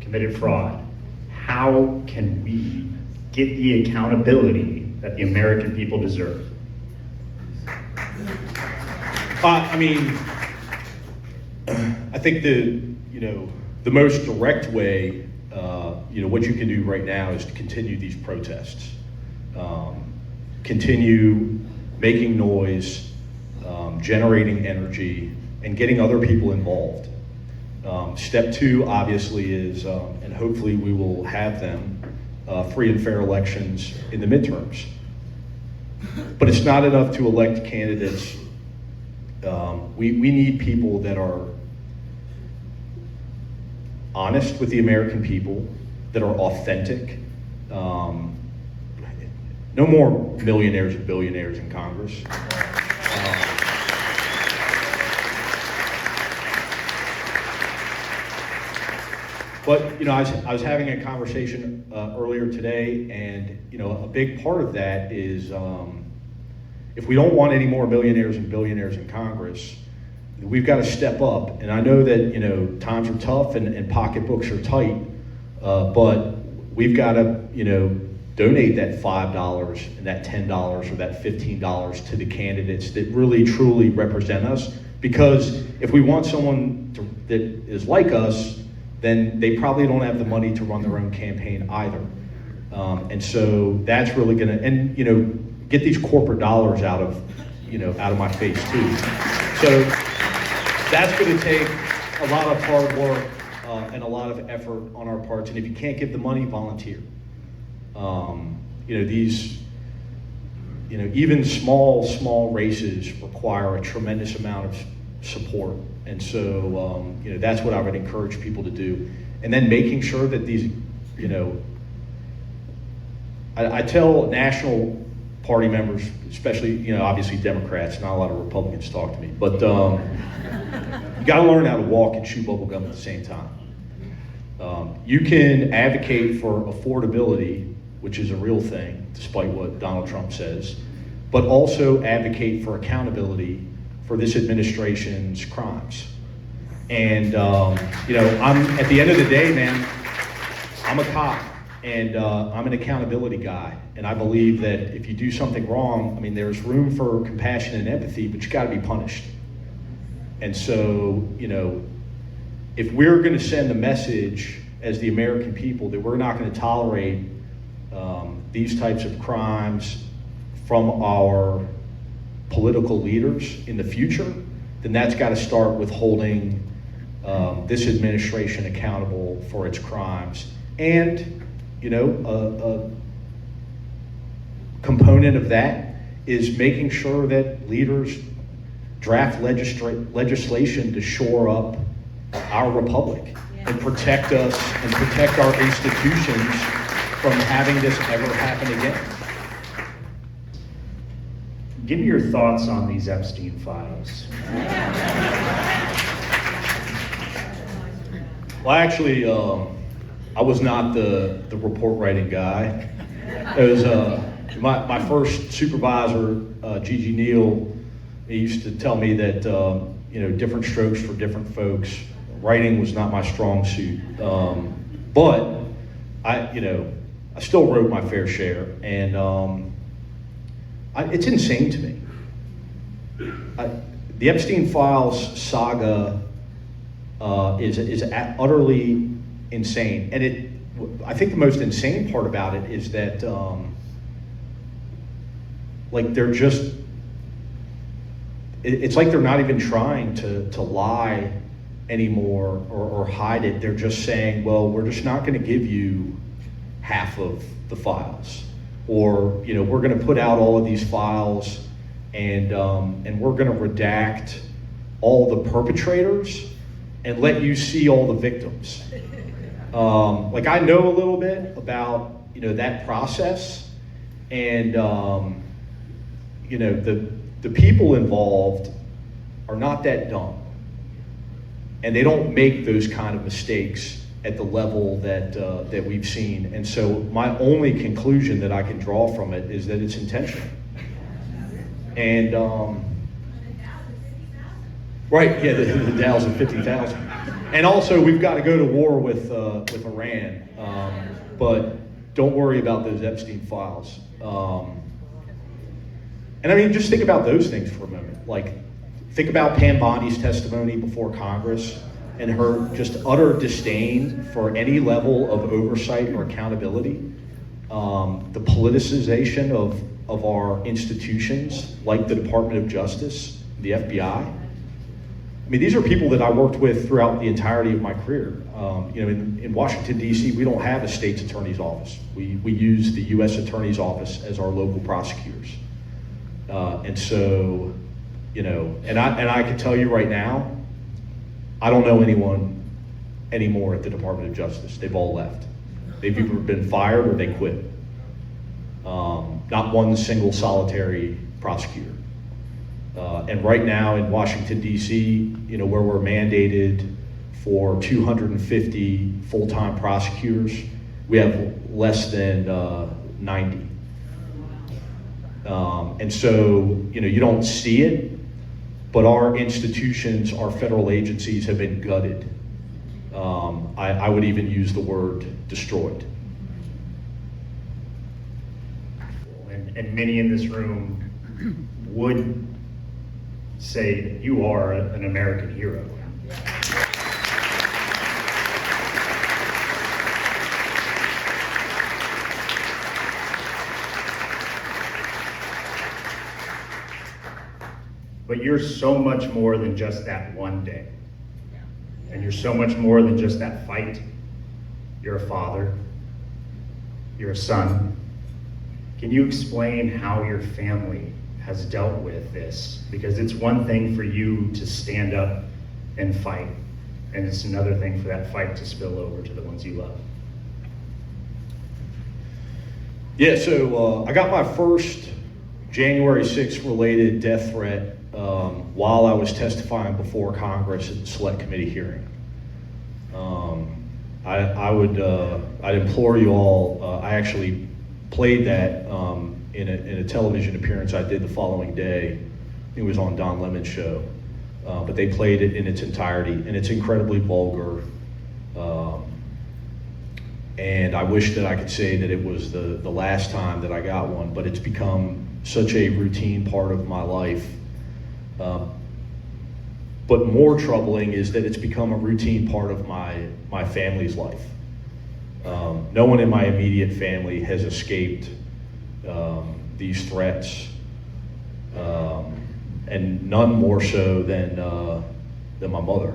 S1: committed fraud, how can we get the accountability that the American people deserve?
S2: I think the most direct way, what you can do right now is to continue these protests. Continue making noise, generating energy, and getting other people involved. Step two, obviously, is, and hopefully we will have them, free and fair elections in the midterms. But it's not enough to elect candidates. We need people that are honest with the American people, that are authentic. No more millionaires and billionaires in Congress. But I was having a conversation earlier today, and a big part of that is if we don't want any more millionaires and billionaires in Congress, we've got to step up. And I know that times are tough and pocketbooks are tight, but we've got to donate that $5 and that $10 or that $15 to the candidates that really truly represent us. Because if we want someone that is like us, then they probably don't have the money to run their own campaign either. And so that's really gonna, and get these corporate dollars out of my face too. So that's gonna take a lot of hard work and a lot of effort on our parts. And if you can't give the money, volunteer. These, even small races require a tremendous amount of support. And so, that's what I would encourage people to do. And then making sure that these, I tell national party members, especially, obviously Democrats, not a lot of Republicans talk to me, but you gotta learn how to walk and chew bubble gum at the same time. You can advocate for affordability, which is a real thing, despite what Donald Trump says, but also advocate for accountability for this administration's crimes. And, I'm, at the end of the day, man, I'm a cop and I'm an accountability guy. And I believe that if you do something wrong, there's room for compassion and empathy, but you gotta be punished. And so, if we're gonna send a message as the American people that we're not gonna tolerate these types of crimes from our political leaders in the future, then that's gotta start with holding this administration accountable for its crimes. And, a component of that is making sure that leaders draft legislation to shore up our republic and protect us and protect our institutions from having this ever happen again.
S1: Give me your thoughts on these Epstein files.
S2: Well, actually, I was not the report writing guy. It was my first supervisor, Gigi Neal. He used to tell me that different strokes for different folks. Writing was not my strong suit, but I still wrote my fair share, and it's insane to me. The Epstein files saga is utterly insane, and I think the most insane part about it is that they're just, it's like they're not even trying to lie anymore or hide it. They're just saying, well, we're just not going to give you half of the files, or we're going to put out all of these files, and we're going to redact all the perpetrators and let you see all the victims. I know a little bit about that process, and the people involved are not that dumb, and they don't make those kind of mistakes at the level that we've seen. And so my only conclusion that I can draw from it is that it's intentional. And right, yeah, the Dow's at 50,000. And also, we've got to go to war with Iran, but don't worry about those Epstein files. And just think about those things for a moment. Think about Pam Bondi's testimony before Congress and her just utter disdain for any level of oversight or accountability. The politicization of our institutions, like the Department of Justice, the FBI. These are people that I worked with throughout the entirety of my career. In Washington, D.C., we don't have a state's attorney's office. We use the U.S. Attorney's Office as our local prosecutors. And so, and I can tell you right now, I don't know anyone anymore at the Department of Justice. They've all left. They've either been fired or they quit. Not one single solitary prosecutor. And right now in Washington, D.C., where we're mandated for 250 full-time prosecutors, we have less than 90. And so, you don't see it, but our institutions, our federal agencies have been gutted. I would even use the word destroyed.
S1: And many in this room would say that you are an American hero. But you're so much more than just that one day. And you're so much more than just that fight. You're a father. You're a son. Can you explain how your family has dealt with this? Because it's one thing for you to stand up and fight, and it's another thing for that fight to spill over to the ones you love.
S2: Yeah, so I got my first January 6th related death threat while I was testifying before Congress at the Select Committee hearing. I'd implore you all. I actually played that in a television appearance I did the following day. It was on Don Lemon's show, but they played it in its entirety, and it's incredibly vulgar. And I wish that I could say that it was the last time that I got one, but it's become such a routine part of my life. But more troubling is that it's become a routine part of my family's life. No one in my immediate family has escaped these threats, and none more so than my mother.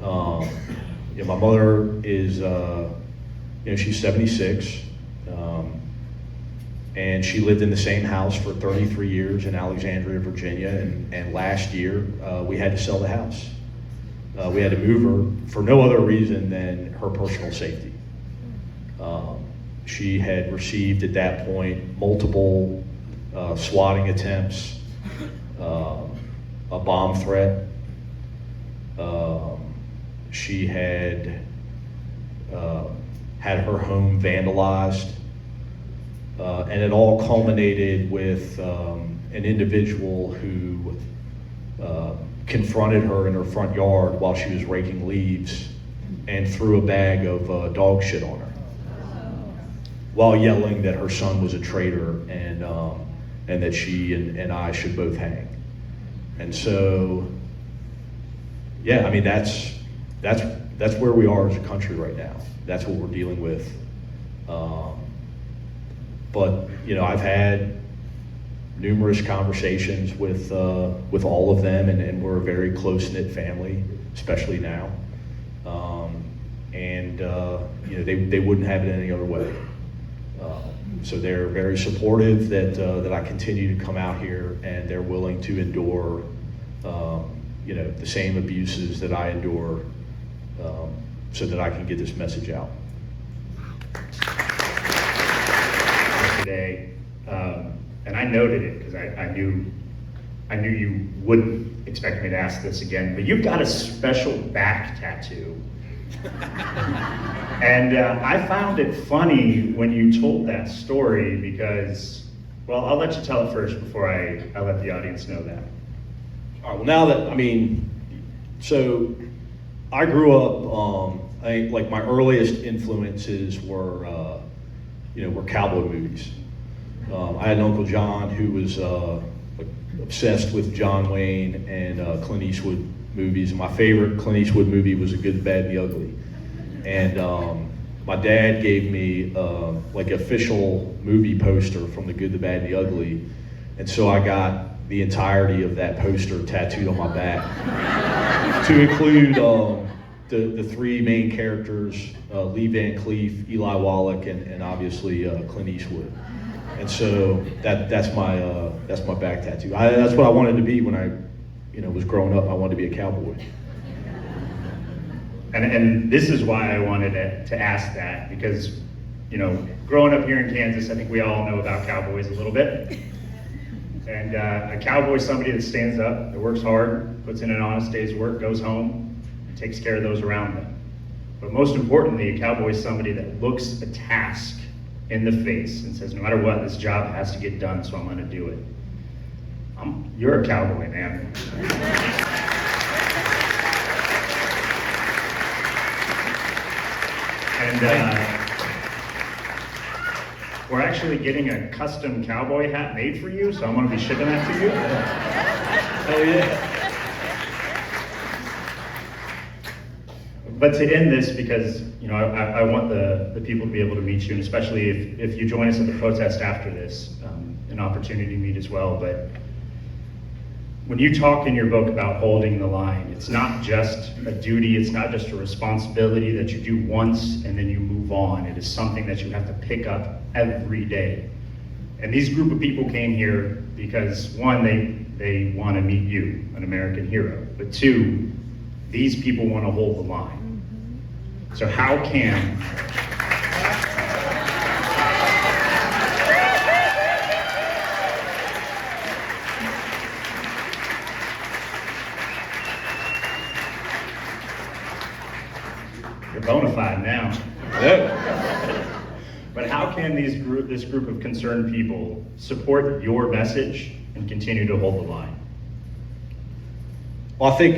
S2: My mother is, she's 76, and she lived in the same house for 33 years in Alexandria, Virginia, and last year we had to sell the house. We had to move her for no other reason than her personal safety. She had received at that point multiple swatting attempts, a bomb threat. She had had her home vandalized, and it all culminated with an individual who confronted her in her front yard while she was raking leaves and threw a bag of dog shit on her while yelling that her son was a traitor and that she and I should both hang. And so, yeah, I mean, that's where we are as a country right now. That's what we're dealing with. But I've had numerous conversations with all of them, and we're a very close-knit family, especially now. They wouldn't have it any other way. So they're very supportive that I continue to come out here, and they're willing to endure the same abuses that I endure, so that I can get this message out.
S1: Today, and I noted it because I knew you wouldn't expect me to ask this again, but you've got a special back tattoo. And I found it funny when you told that story because, well, I'll let you tell it first before I let the audience know that.
S2: All right, well, so I grew up, like my earliest influences were cowboy movies. I had an Uncle John who was obsessed with John Wayne and Clint Eastwood movies. And my favorite Clint Eastwood movie was The Good, the Bad, and the Ugly. And my dad gave me official movie poster from The Good, the Bad, and the Ugly. And so I got the entirety of that poster tattooed on my back to include the three main characters, Lee Van Cleef, Eli Wallach, and obviously Clint Eastwood. And so that's my back tattoo. That's what I wanted to be when I was growing up. I wanted to be a cowboy.
S1: And this is why I wanted to ask that, because growing up here in Kansas, I think we all know about cowboys a little bit. And a cowboy is somebody that stands up, that works hard, puts in an honest day's work, goes home, and takes care of those around them. But most importantly, a cowboy is somebody that looks a task in the face and says, no matter what, this job has to get done, so I'm gonna do it. You're a cowboy, man. And we're actually getting a custom cowboy hat made for you, so I'm gonna be shipping that to you.
S2: Hell yeah.
S1: But to end this, because I want the people to be able to meet you, and especially if you join us at the protest after this, an opportunity to meet as well. But when you talk in your book about holding the line, it's not just a duty, it's not just a responsibility that you do once and then you move on. It is something that you have to pick up every day. And these group of people came here because one, they want to meet you, an American hero. But two, these people want to hold the line. So how can bona fide now.
S2: Yeah.
S1: But how can this group of concerned people support your message and continue to hold the line?
S2: Well, I think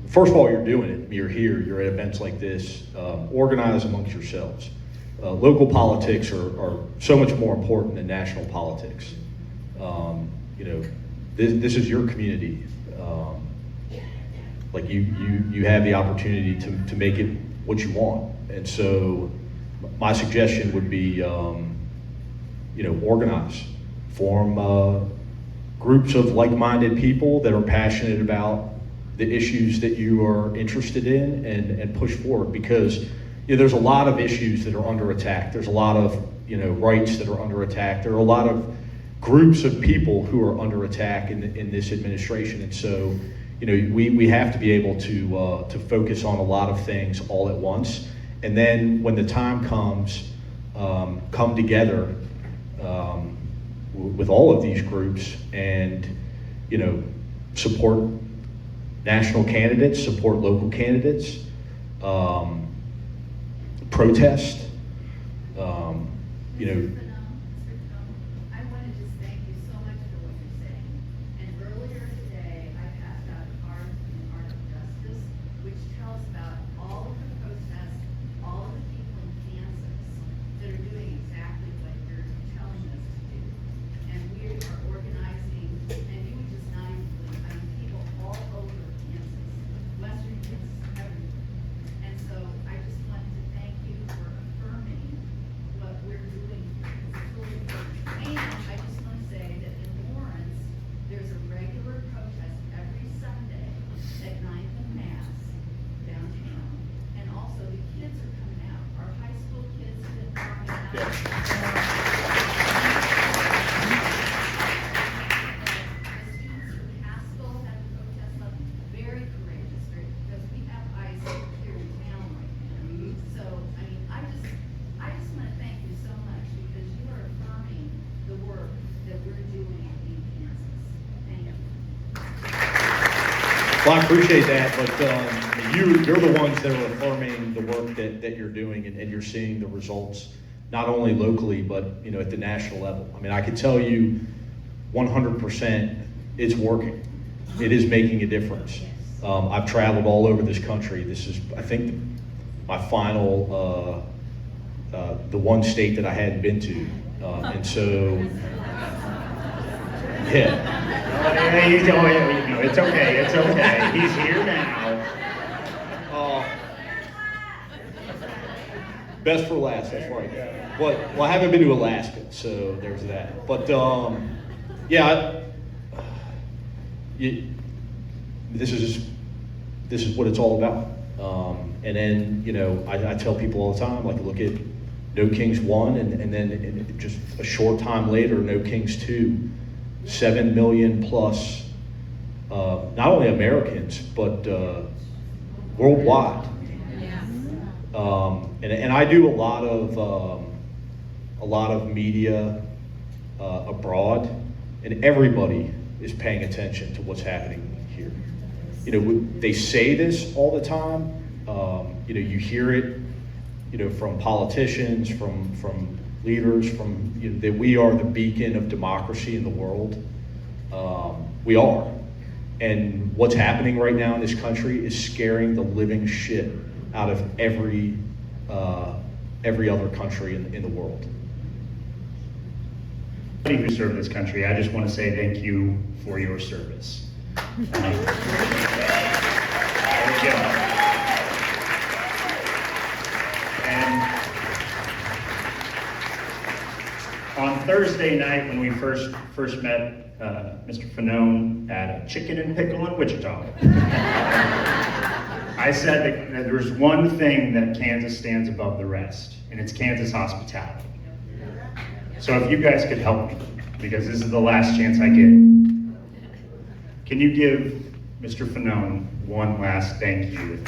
S2: first of all, you're doing it. You're here. You're at events like this. Organize amongst yourselves. Local politics are so much more important than national politics. This is your community. Like you have the opportunity to make it what you want. And so my suggestion would be, organize, form groups of like-minded people that are passionate about the issues that you are interested in and push forward, because there's a lot of issues that are under attack. There's a lot of rights that are under attack. There are a lot of groups of people who are under attack in this administration. And so we have to be able to focus on a lot of things all at once. And then when the time comes, come together with all of these groups and, support national candidates, support local candidates, protest,
S3: I want to just thank you so much for what you're saying. And earlier today, I passed out cards from the Art of Justice, which tells about all of the protests, all of the people in Kansas that are doing exactly what you're telling us to do. And we are organizing, and you would just not even believe, I mean, people all over Kansas, Western Kansas, everywhere. And so I just wanted to thank you for affirming what we're doing here, because it's really important. And I just want to say that in Lawrence, there's a regular protest every Sunday at 9th and Mass downtown. And also the kids are coming out. Our high school kids have been coming out. The students from Haskell had a protest up, very courageous, because we have ICE here in town right now. So, I mean, I just want to thank you so much, because you are affirming the work that we're doing in Kansas. Thank you.
S2: Well, I appreciate that, but you're the ones that are affirming the work that you're doing, and you're seeing the results, not only locally, but at the national level. I mean, I can tell you 100% it's working. It is making a difference. I've traveled all over this country. This is, I think, my final, the one state that I hadn't been to. And so, yeah.
S1: It's okay, it's okay. He's here now.
S2: Best for last, that's right. Well, I haven't been to Alaska, so there's that. But this is what it's all about. And then I tell people all the time, like, look at No Kings 1, and then just a short time later, No Kings 2, 7 million plus, not only Americans, but worldwide. And I do a lot of media abroad, and everybody is paying attention to what's happening here. They say this all the time. You hear it, from politicians, from leaders, that we are the beacon of democracy in the world. We are. And what's happening right now in this country is scaring the living shit out of every other country in the world.
S1: Who serve this country, I just want to say thank you for your service. There we go. And on Thursday night, when we first met Mr. Fanone at a Chicken and Pickle in Wichita, I said that there's one thing that Kansas stands above the rest, and it's Kansas hospitality. So if you guys could help me, because this is the last chance I get, can you give Mr. Fanone one last thank you?